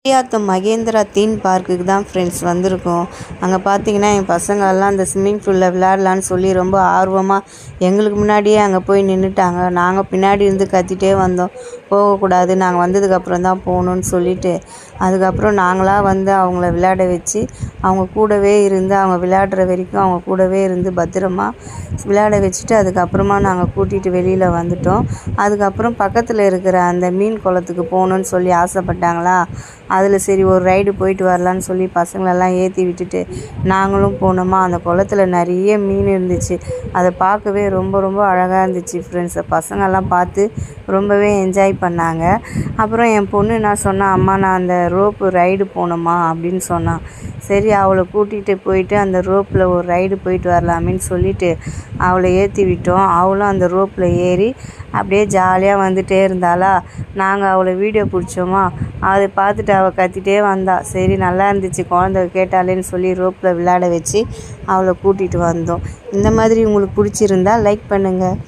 Gudiyatham Mahindra theme பார்க்குக்கு தான் friends வந்திருக்கோம். அங்கே பார்த்தீங்கன்னா என் பசங்களெல்லாம் அந்த ஸ்விம்மிங் பூலில் விளையாடலான்னு சொல்லி ரொம்ப ஆர்வமாக எங்களுக்கு முன்னாடியே அங்கே போய் நின்றுட்டாங்க. நாங்கள் பின்னாடி இருந்து கத்திட்டே வந்தோம், போகக்கூடாது, நாங்கள் வந்ததுக்கப்புறம் தான் போகணுன்னு சொல்லிவிட்டு. அதுக்கப்புறம் நாங்களாக வந்து அவங்கள விளையாட வச்சு அவங்க கூடவே இருந்து அவங்க விளையாடுற வரைக்கும் அவங்க கூடவே இருந்து பத்திரமா விளையாட வச்சுட்டு அதுக்கப்புறமா நாங்கள் கூட்டிகிட்டு வெளியில் வந்துட்டோம். அதுக்கப்புறம் பக்கத்தில் இருக்கிற அந்த மீன் குளத்துக்கு போகணுன்னு சொல்லி ஆசைப்பட்டாங்களா, அதில் சரி ஒரு ரைடு போயிட்டு வரலான்னு சொல்லி பசங்களெல்லாம் ஏற்றி விட்டுட்டு நாங்களும் போனோமா. அந்த குளத்துல நிறைய மீன் இருந்துச்சு. அதை பார்க்கவே ரொம்ப ரொம்ப அழகாக இருந்துச்சு ஃப்ரெண்ட்ஸ். பசங்கள்லாம் பார்த்து ரொம்பவே என்ஜாய் பண்ணாங்க. அப்புறம் என் பொண்ணு என்ன சொன்னா, அம்மா நான் அந்த ரோப்பு ரைடு போகணுமா அப்படின்னு சொன்னான். சரி அவளை கூட்டிகிட்டு போயிட்டு அந்த ரோப்பில் ஒரு ரைடு போயிட்டு வரலாமேன்னு சொல்லிவிட்டு அவளை ஏற்றி விட்டோம். அவளும் அந்த ரோப்பில் ஏறி அப்படியே ஜாலியாக வந்துகிட்டே இருந்தாளா. நாங்கள் அவளை வீடியோ பிடிச்சோமா, அதை பார்த்துட்டு அவள் கத்திட்டே வந்தா. சரி நல்லா இருந்துச்சு குழந்தை கேட்டாலேன்னு சொல்லி ரோப்பில் விளையாட வச்சு அவளை கூட்டிகிட்டு வந்தோம். இந்த மாதிரி உங்களுக்கு பிடிச்சிருந்தா லைக் பண்ணுங்கள்.